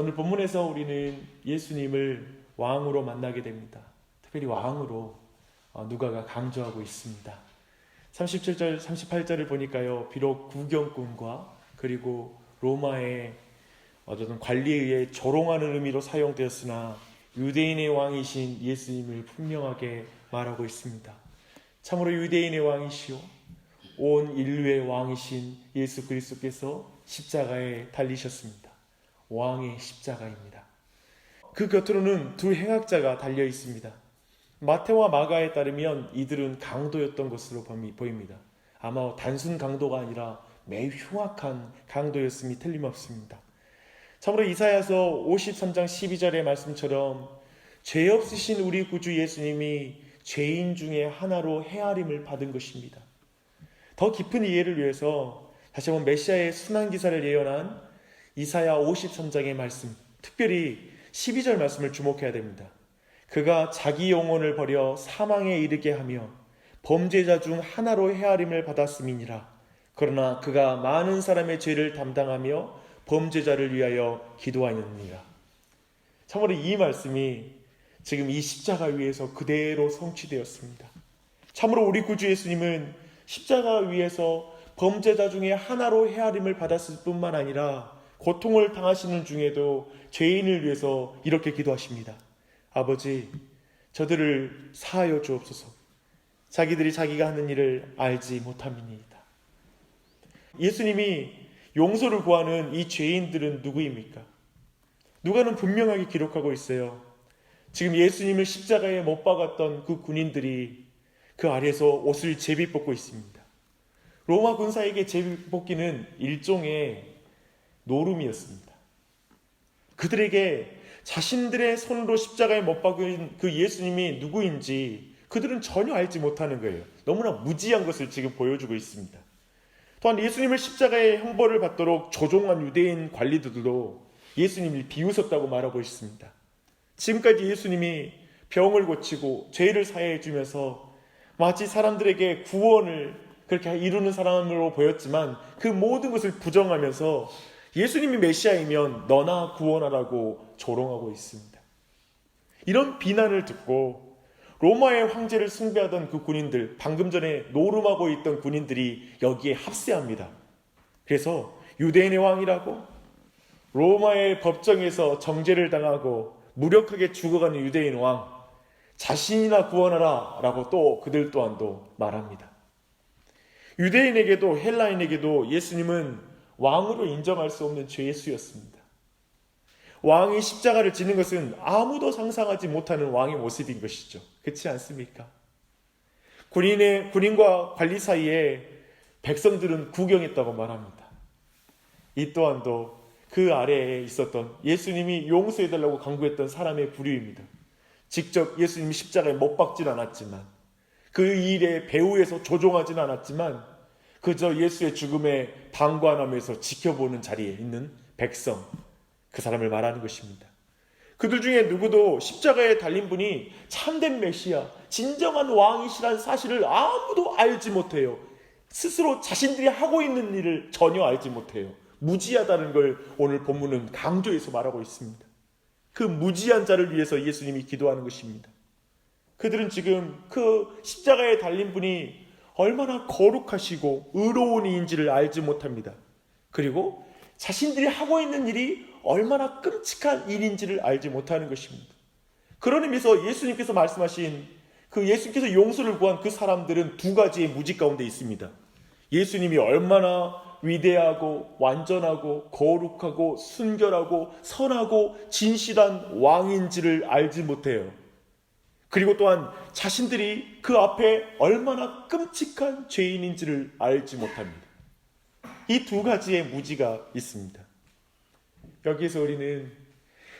오늘 본문에서 우리는 예수님을 왕으로 만나게 됩니다. 특별히 왕으로 누가가 강조하고 있습니다. 37절, 38절을 보니까요, 비록 구경꾼과 그리고 로마의 어떤 관리에 의해 조롱하는 의미로 사용되었으나 유대인의 왕이신 예수님을 분명하게 말하고 있습니다. 참으로 유대인의 왕이시오 온 인류의 왕이신 예수 그리스도께서 십자가에 달리셨습니다. 왕의 십자가입니다. 그 곁으로는 두 행악자가 달려 있습니다. 마태와 마가에 따르면 이들은 강도였던 것으로 보입니다. 아마 단순 강도가 아니라 매우 흉악한 강도였음이 틀림없습니다. 참으로 이사야서 53장 12절의 말씀처럼 죄 없으신 우리 구주 예수님이 죄인 중에 하나로 헤아림을 받은 것입니다. 더 깊은 이해를 위해서 다시 한번 메시아의 순환기사를 예언한 이사야 53장의 말씀, 특별히 12절 말씀을 주목해야 됩니다. 그가 자기 영혼을 버려 사망에 이르게 하며 범죄자 중 하나로 헤아림을 받았음이니라. 그러나 그가 많은 사람의 죄를 담당하며 범죄자를 위하여 기도하였느니라. 참으로 이 말씀이 지금 이 십자가 위에서 그대로 성취되었습니다. 참으로 우리 구주 예수님은 십자가 위에서 범죄자 중에 하나로 헤아림을 받았을 뿐만 아니라 고통을 당하시는 중에도 죄인을 위해서 이렇게 기도하십니다. 아버지, 저들을 사하여 주옵소서. 자기들이 자기가 하는 일을 알지 못함이니이다. 예수님이 용서를 구하는 이 죄인들은 누구입니까? 누가는 분명하게 기록하고 있어요. 지금 예수님을 십자가에 못 박았던 그 군인들이 그 아래에서 옷을 제비 뽑고 있습니다. 로마 군사에게 제비 뽑기는 일종의 노름이었습니다. 그들에게 자신들의 손으로 십자가에 못 박은 그 예수님이 누구인지 그들은 전혀 알지 못하는 거예요. 너무나 무지한 것을 지금 보여주고 있습니다. 또한 예수님을 십자가에 형벌을 받도록 조종한 유대인 관리들도 예수님을 비웃었다고 말하고 있습니다. 지금까지 예수님이 병을 고치고 죄를 사해 주면서 마치 사람들에게 구원을 그렇게 이루는 사람으로 보였지만 그 모든 것을 부정하면서 예수님이 메시아이면 너나 구원하라고 조롱하고 있습니다. 이런 비난을 듣고 로마의 황제를 숭배하던 그 군인들, 방금 전에 노름하고 있던 군인들이 여기에 합세합니다. 그래서 유대인의 왕이라고 로마의 법정에서 정죄를 당하고 무력하게 죽어가는 유대인 왕, 자신이나 구원하라 라고 또 그들 또한도 말합니다. 유대인에게도 헬라인에게도 예수님은 왕으로 인정할 수 없는 죄수였습니다. 왕이 십자가를 지는 것은 아무도 상상하지 못하는 왕의 모습인 것이죠. 그렇지 않습니까? 군인과 관리 사이에 백성들은 구경했다고 말합니다. 이 또한도 그 아래에 있었던 예수님이 용서해달라고 간구했던 사람의 부류입니다. 직접 예수님이 십자가에 못 박진 않았지만 그 일에 배후에서 조종하진 않았지만 그저 예수의 죽음에 방관하면서 지켜보는 자리에 있는 백성, 그 사람을 말하는 것입니다. 그들 중에 누구도 십자가에 달린 분이 참된 메시아, 진정한 왕이시라는 사실을 아무도 알지 못해요. 스스로 자신들이 하고 있는 일을 전혀 알지 못해요. 무지하다는 걸 오늘 본문은 강조해서 말하고 있습니다. 그 무지한 자를 위해서 예수님이 기도하는 것입니다. 그들은 지금 그 십자가에 달린 분이 얼마나 거룩하시고 의로운 이인지를 알지 못합니다. 그리고 자신들이 하고 있는 일이 얼마나 끔찍한 일인지를 알지 못하는 것입니다. 그런 의미에서 예수님께서 말씀하신 그 예수님께서 용서를 구한 그 사람들은 두 가지의 무지 가운데 있습니다. 예수님이 얼마나 위대하고 완전하고 거룩하고 순결하고 선하고 진실한 왕인지를 알지 못해요. 그리고 또한 자신들이 그 앞에 얼마나 끔찍한 죄인인지를 알지 못합니다. 이 두 가지의 무지가 있습니다. 여기에서 우리는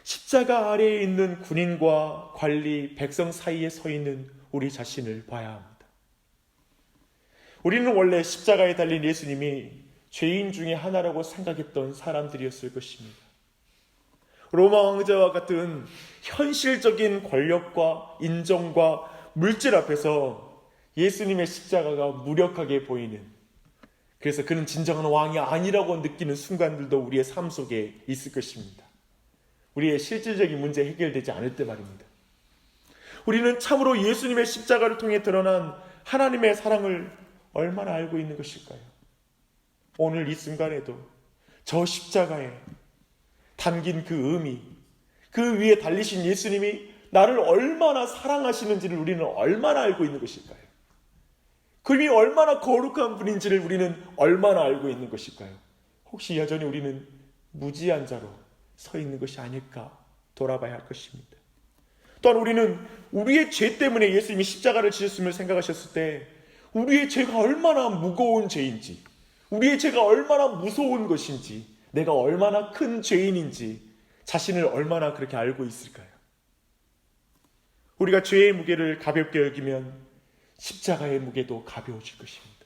십자가 아래에 있는 군인과 관리, 백성 사이에 서 있는 우리 자신을 봐야 합니다. 우리는 원래 십자가에 달린 예수님이 죄인 중에 하나라고 생각했던 사람들이었을 것입니다. 로마 황제와 같은 현실적인 권력과 인정과 물질 앞에서 예수님의 십자가가 무력하게 보이는, 그래서 그는 진정한 왕이 아니라고 느끼는 순간들도 우리의 삶 속에 있을 것입니다. 우리의 실질적인 문제 해결되지 않을 때 말입니다. 우리는 참으로 예수님의 십자가를 통해 드러난 하나님의 사랑을 얼마나 알고 있는 것일까요? 오늘 이 순간에도 저 십자가에 담긴 그 의미, 그 위에 달리신 예수님이 나를 얼마나 사랑하시는지를 우리는 얼마나 알고 있는 것일까요? 그분이 얼마나 거룩한 분인지를 우리는 얼마나 알고 있는 것일까요? 혹시 여전히 우리는 무지한 자로 서 있는 것이 아닐까 돌아봐야 할 것입니다. 또한 우리는 우리의 죄 때문에 예수님이 십자가를 지셨음을 생각하셨을 때 우리의 죄가 얼마나 무거운 죄인지, 우리의 죄가 얼마나 무서운 것인지, 내가 얼마나 큰 죄인인지 자신을 얼마나 그렇게 알고 있을까요? 우리가 죄의 무게를 가볍게 여기면 십자가의 무게도 가벼워질 것입니다.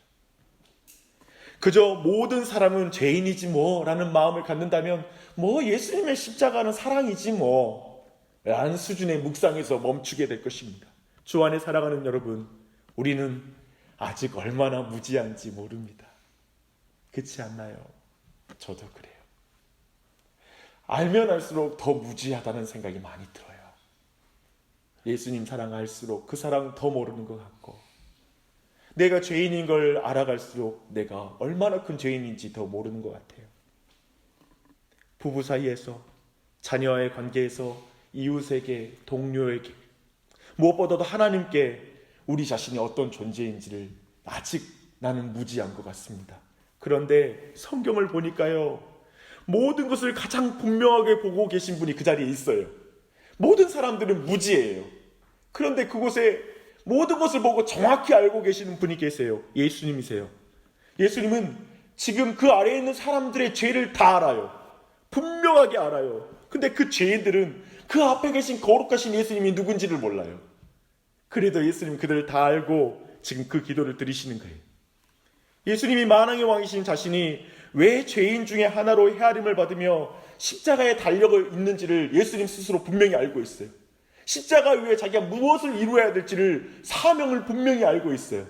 그저 모든 사람은 죄인이지 뭐 라는 마음을 갖는다면 뭐 예수님의 십자가는 사랑이지 뭐 라는 수준의 묵상에서 멈추게 될 것입니다. 주 안에 사랑하는 여러분, 우리는 아직 얼마나 무지한지 모릅니다. 그렇지 않나요? 저도 그래요. 알면 알수록 더 무지하다는 생각이 많이 들어요. 예수님 사랑 알수록 그 사랑 더 모르는 것 같고, 내가 죄인인 걸 알아갈수록 내가 얼마나 큰 죄인인지 더 모르는 것 같아요. 부부 사이에서, 자녀와의 관계에서, 이웃에게, 동료에게, 무엇보다도 하나님께 우리 자신이 어떤 존재인지를 아직 나는 무지한 것 같습니다. 그런데 성경을 보니까요, 모든 것을 가장 분명하게 보고 계신 분이 그 자리에 있어요. 모든 사람들은 무지예요. 그런데 그곳에 모든 것을 보고 정확히 알고 계시는 분이 계세요. 예수님이세요. 예수님은 지금 그 아래에 있는 사람들의 죄를 다 알아요. 분명하게 알아요. 근데 그 죄인들은 그 앞에 계신 거룩하신 예수님이 누군지를 몰라요. 그래도 예수님 그들을 다 알고 지금 그 기도를 드리시는 거예요. 예수님이 만왕의 왕이신 자신이 왜 죄인 중에 하나로 헤아림을 받으며 십자가에 달려 있는지를 예수님 스스로 분명히 알고 있어요. 십자가 위에 자기가 무엇을 이루어야 될지를 사명을 분명히 알고 있어요.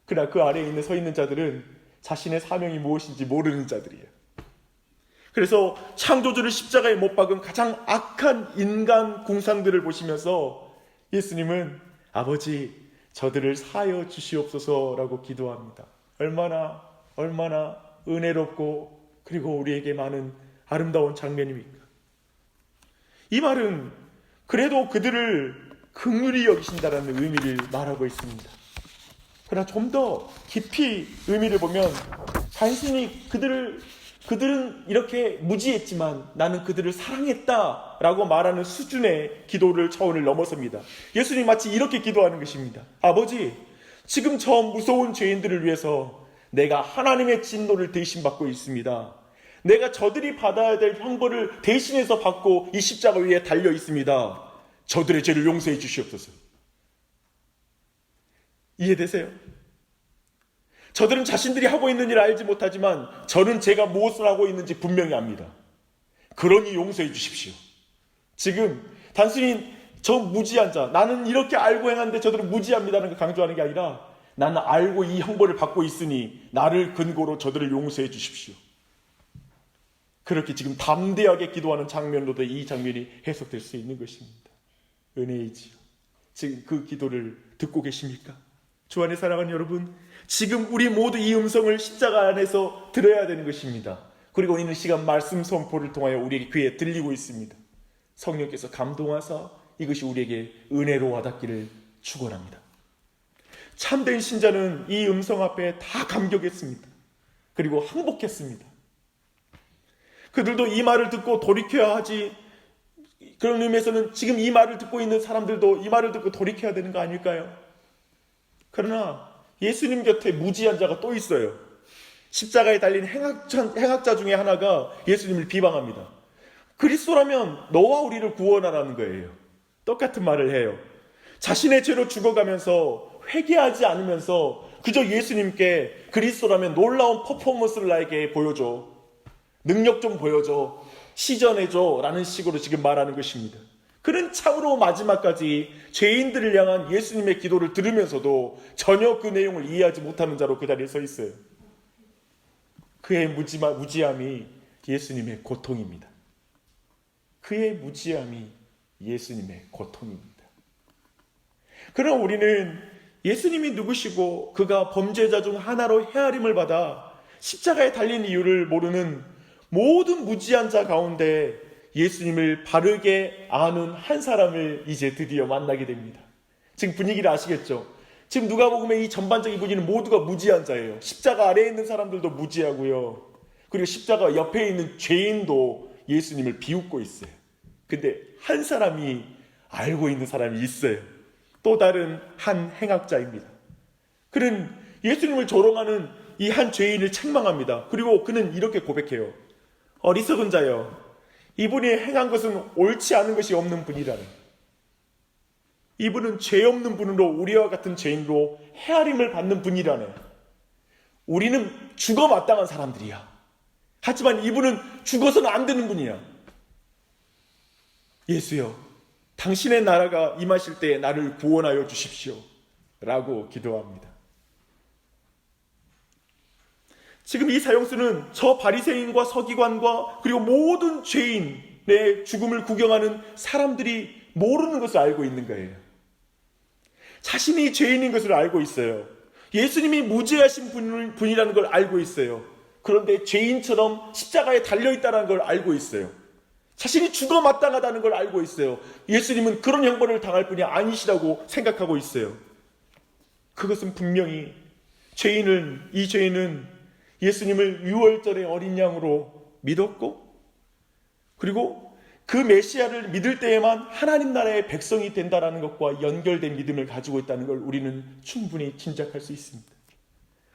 그러나 그 아래에 서 있는 자들은 자신의 사명이 무엇인지 모르는 자들이에요. 그래서 창조주를 십자가에 못 박은 가장 악한 인간 궁상들을 보시면서 예수님은 아버지 저들을 사하여 주시옵소서라고 기도합니다. 얼마나 은혜롭고 그리고 우리에게 많은 아름다운 장면입니까? 이 말은 그래도 그들을 긍휼히 여기신다라는 의미를 말하고 있습니다. 그러나 좀 더 깊이 의미를 보면 단순히 그들은 이렇게 무지했지만 나는 그들을 사랑했다라고 말하는 수준의 기도를 차원을 넘어섭니다. 예수님 마치 이렇게 기도하는 것입니다. 아버지, 지금 저 무서운 죄인들을 위해서 내가 하나님의 진노를 대신 받고 있습니다. 내가 저들이 받아야 될 형벌을 대신해서 받고 이 십자가 위에 달려 있습니다. 저들의 죄를 용서해 주시옵소서. 이해되세요? 저들은 자신들이 하고 있는 일을 알지 못하지만 저는 제가 무엇을 하고 있는지 분명히 압니다. 그러니 용서해 주십시오. 지금 단순히 저 무지한 자, 나는 이렇게 알고 행하는데 저들은 무지합니다라는 걸 강조하는 게 아니라 나는 알고 이 형벌을 받고 있으니 나를 근거로 저들을 용서해 주십시오. 그렇게 지금 담대하게 기도하는 장면으로도 이 장면이 해석될 수 있는 것입니다. 은혜이지요. 지금 그 기도를 듣고 계십니까? 주 안에 사랑하는 여러분, 지금 우리 모두 이 음성을 십자가 안에서 들어야 되는 것입니다. 그리고 있는 시간 말씀 선포를 통하여 우리에게 귀에 들리고 있습니다. 성령께서 감동하사 이것이 우리에게 은혜로 와닿기를 축원합니다. 참된 신자는 이 음성 앞에 다 감격했습니다. 그리고 항복했습니다. 그들도 이 말을 듣고 돌이켜야 하지, 그런 의미에서는 지금 이 말을 듣고 있는 사람들도 이 말을 듣고 돌이켜야 되는 거 아닐까요? 그러나 예수님 곁에 무지한 자가 또 있어요. 십자가에 달린 행악자 중에 하나가 예수님을 비방합니다. 그리스도라면 너와 우리를 구원하라는 거예요. 똑같은 말을 해요. 자신의 죄로 죽어가면서 회개하지 않으면서 그저 예수님께 그리스도라면 놀라운 퍼포먼스를 나에게 보여줘, 능력 좀 보여줘, 시전해줘 라는 식으로 지금 말하는 것입니다. 그는 참으로 마지막까지 죄인들을 향한 예수님의 기도를 들으면서도 전혀 그 내용을 이해하지 못하는 자로 그 자리에 서 있어요. 그의 무지함이 예수님의 고통입니다. 그의 무지함이 예수님의 고통입니다. 그러나 우리는 예수님이 누구시고 그가 범죄자 중 하나로 헤아림을 받아 십자가에 달린 이유를 모르는 모든 무지한 자 가운데 예수님을 바르게 아는 한 사람을 이제 드디어 만나게 됩니다. 지금 분위기를 아시겠죠? 지금 누가복음의 이 전반적인 분위기는 모두가 무지한 자예요. 십자가 아래에 있는 사람들도 무지하고요. 그리고 십자가 옆에 있는 죄인도 예수님을 비웃고 있어요. 근데 한 사람이 알고 있는 사람이 있어요. 또 다른 한 행악자입니다. 그는 예수님을 조롱하는 이 한 죄인을 책망합니다. 그리고 그는 이렇게 고백해요. 어리석은 자여, 이분이 행한 것은 옳지 않은 것이 없는 분이라네. 이분은 죄 없는 분으로 우리와 같은 죄인으로 헤아림을 받는 분이라네. 우리는 죽어 마땅한 사람들이야. 하지만 이분은 죽어서는 안 되는 분이야. 예수여, 당신의 나라가 임하실 때 나를 구원하여 주십시오. 라고 기도합니다. 지금 이 사형수는 저 바리새인과 서기관과 그리고 모든 죄인의 죽음을 구경하는 사람들이 모르는 것을 알고 있는 거예요. 자신이 죄인인 것을 알고 있어요. 예수님이 무죄하신 분이라는 걸 알고 있어요. 그런데 죄인처럼 십자가에 달려있다는 걸 알고 있어요. 자신이 죽어 마땅하다는 걸 알고 있어요. 예수님은 그런 형벌을 당할 분이 아니시라고 생각하고 있어요. 그것은 분명히 이 죄인은 예수님을 유월절의 어린 양으로 믿었고, 그리고 그 메시아를 믿을 때에만 하나님 나라의 백성이 된다는 것과 연결된 믿음을 가지고 있다는 걸 우리는 충분히 짐작할 수 있습니다.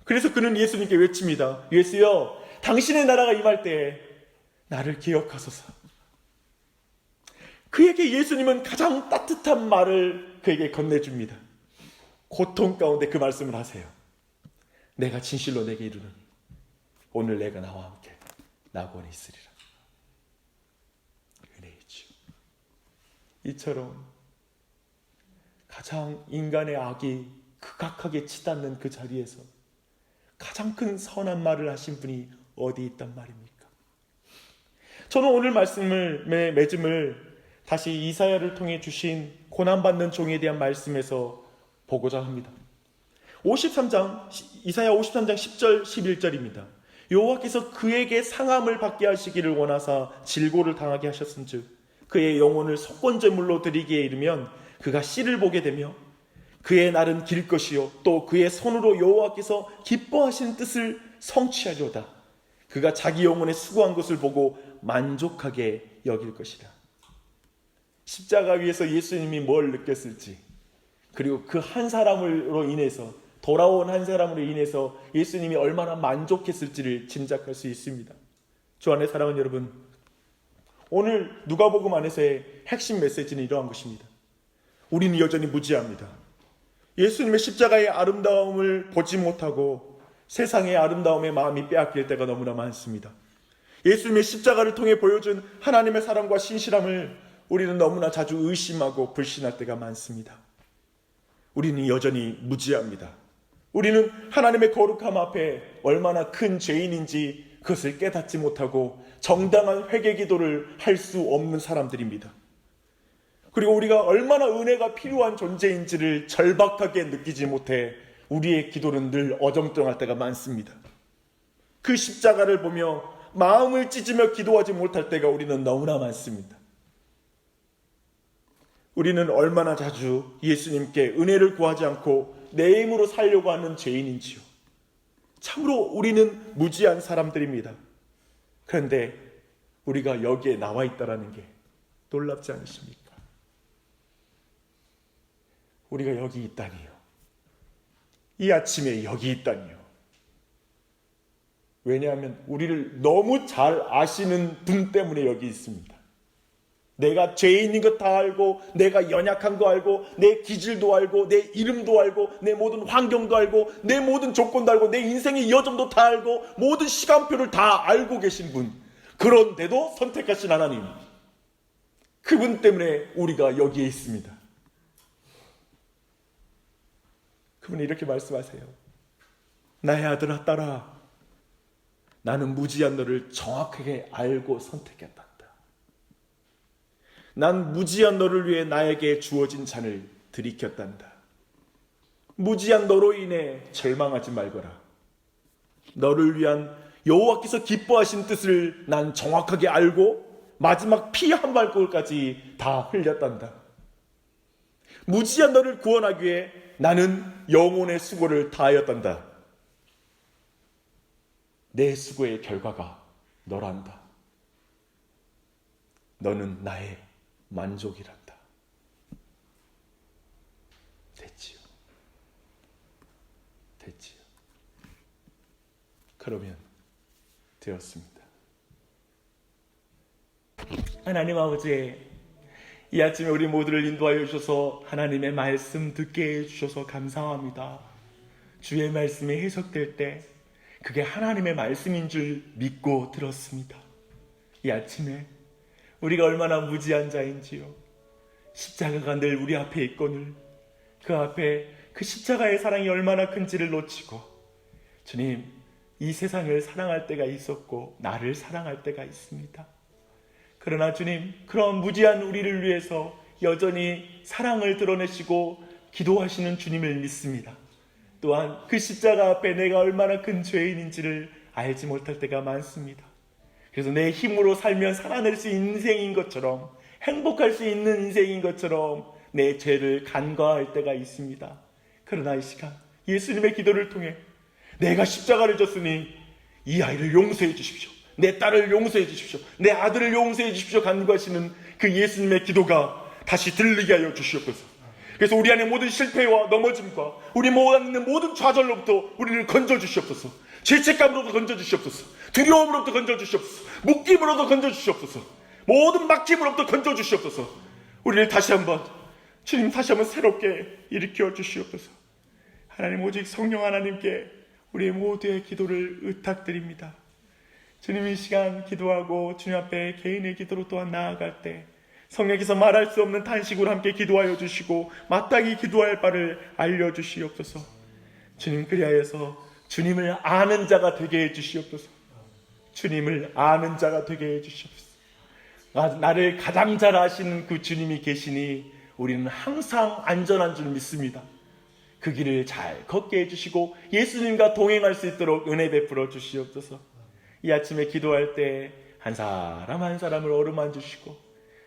그래서 그는 예수님께 외칩니다. 예수여, 당신의 나라가 임할 때 나를 기억하소서. 그에게 예수님은 가장 따뜻한 말을 그에게 건네줍니다. 고통 가운데 그 말씀을 하세요. 내가 진실로 내게 이르노니 오늘 내가 나와 함께 낙원에 있으리라. 은혜이지요. 이처럼 가장 인간의 악이 극악하게 치닫는 그 자리에서 가장 큰 선한 말을 하신 분이 어디 있단 말입니까? 저는 오늘 말씀을 맺음을 다시 이사야를 통해 주신 고난받는 종에 대한 말씀에서 보고자 합니다. 이사야 53장 10절 11절입니다. 여호와께서 그에게 상함을 받게 하시기를 원하사 질고를 당하게 하셨은즉 그의 영혼을 속건제물로 드리기에 이르면 그가 씨를 보게 되며 그의 날은 길 것이요 또 그의 손으로 여호와께서 기뻐하신 뜻을 성취하려다. 그가 자기 영혼에 수고한 것을 보고 만족하게 여길 것이라. 십자가 위에서 예수님이 뭘 느꼈을지, 그리고 그 한 사람으로 인해서, 돌아온 한 사람으로 인해서 예수님이 얼마나 만족했을지를 짐작할 수 있습니다. 주 안에 사랑하는 여러분, 오늘 누가복음 안에서의 핵심 메시지는 이러한 것입니다. 우리는 여전히 무지합니다. 예수님의 십자가의 아름다움을 보지 못하고 세상의 아름다움에 마음이 빼앗길 때가 너무나 많습니다. 예수님의 십자가를 통해 보여준 하나님의 사랑과 신실함을 우리는 너무나 자주 의심하고 불신할 때가 많습니다. 우리는 여전히 무지합니다. 우리는 하나님의 거룩함 앞에 얼마나 큰 죄인인지 그것을 깨닫지 못하고 정당한 회개 기도를 할 수 없는 사람들입니다. 그리고 우리가 얼마나 은혜가 필요한 존재인지를 절박하게 느끼지 못해 우리의 기도는 늘 어정쩡할 때가 많습니다. 그 십자가를 보며 마음을 찢으며 기도하지 못할 때가 우리는 너무나 많습니다. 우리는 얼마나 자주 예수님께 은혜를 구하지 않고 내 힘으로 살려고 하는 죄인인지요. 참으로 우리는 무지한 사람들입니다. 그런데 우리가 여기에 나와 있다는 게 놀랍지 않으십니까? 우리가 여기 있다니요. 이 아침에 여기 있다니요. 왜냐하면 우리를 너무 잘 아시는 분 때문에 여기 있습니다. 내가 죄인인 것 다 알고, 내가 연약한 거 알고, 내 기질도 알고, 내 이름도 알고, 내 모든 환경도 알고, 내 모든 조건도 알고, 내 인생의 여정도 다 알고, 모든 시간표를 다 알고 계신 분, 그런데도 선택하신 하나님, 그분 때문에 우리가 여기에 있습니다. 그분이 이렇게 말씀하세요. 나의 아들아, 딸아, 나는 무지한 너를 정확하게 알고 선택했단다. 난 무지한 너를 위해 나에게 주어진 잔을 들이켰단다. 무지한 너로 인해 절망하지 말거라. 너를 위한 여호와께서 기뻐하신 뜻을 난 정확하게 알고 마지막 피 한 방울까지 다 흘렸단다. 무지한 너를 구원하기 위해 나는 영혼의 수고를 다하였단다. 내 수고의 결과가 너란다. 너는 나의 만족이란다. 됐지요. 됐지요. 그러면 되었습니다. 하나님 아버지, 이 아침에 우리 모두를 인도하여 주셔서 하나님의 말씀 듣게 해주셔서 감사합니다. 주의 말씀이 해석될 때 그게 하나님의 말씀인 줄 믿고 들었습니다. 이 아침에 우리가 얼마나 무지한 자인지요. 십자가가 늘 우리 앞에 있거늘 그 앞에 그 십자가의 사랑이 얼마나 큰지를 놓치고, 주님, 이 세상을 사랑할 때가 있었고 나를 사랑할 때가 있습니다. 그러나 주님, 그런 무지한 우리를 위해서 여전히 사랑을 드러내시고 기도하시는 주님을 믿습니다. 또한 그 십자가 앞에 내가 얼마나 큰 죄인인지를 알지 못할 때가 많습니다. 그래서 내 힘으로 살면 살아낼 수 있는 인생인 것처럼, 행복할 수 있는 인생인 것처럼 내 죄를 간과할 때가 있습니다. 그러나 이 시간 예수님의 기도를 통해 내가 십자가를 졌으니 이 아이를 용서해 주십시오, 내 딸을 용서해 주십시오, 내 아들을 용서해 주십시오 간구하시는 그 예수님의 기도가 다시 들리게 하여 주시옵소서. 그래서 우리 안에 모든 실패와 넘어짐과 우리 모든 있는 모든 좌절로부터 우리를 건져 주시옵소서. 죄책감으로부터 건져 주시옵소서. 두려움으로부터 건져 주시옵소서. 묶임으로부터 건져 주시옵소서. 모든 막힘으로부터 건져 주시옵소서. 우리를 다시 한번, 주님 다시 한번 새롭게 일으켜 주시옵소서. 하나님, 오직 성령 하나님께 우리의 모두의 기도를 의탁드립니다. 주님, 이 시간 기도하고 주님 앞에 개인의 기도로 또한 나아갈 때 성령께서 말할 수 없는 탄식으로 함께 기도하여 주시고 마땅히 기도할 바를 알려주시옵소서. 주님, 그리하여서 주님을 아는 자가 되게 해주시옵소서. 주님을 아는 자가 되게 해주시옵소서. 나를 가장 잘 아시는 그 주님이 계시니 우리는 항상 안전한 줄 믿습니다. 그 길을 잘 걷게 해주시고 예수님과 동행할 수 있도록 은혜 베풀어 주시옵소서. 이 아침에 기도할 때 한 사람 한 사람을 어루만 주시고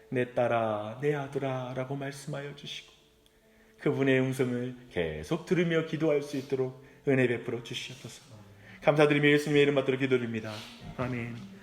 내 딸아, 내 아들아 라고 말씀하여 주시고 그분의 음성을 계속 들으며 기도할 수 있도록 은혜 베풀어 주시옵소서. 감사드리며 예수님의 이름 받들어 기도드립니다. 아멘.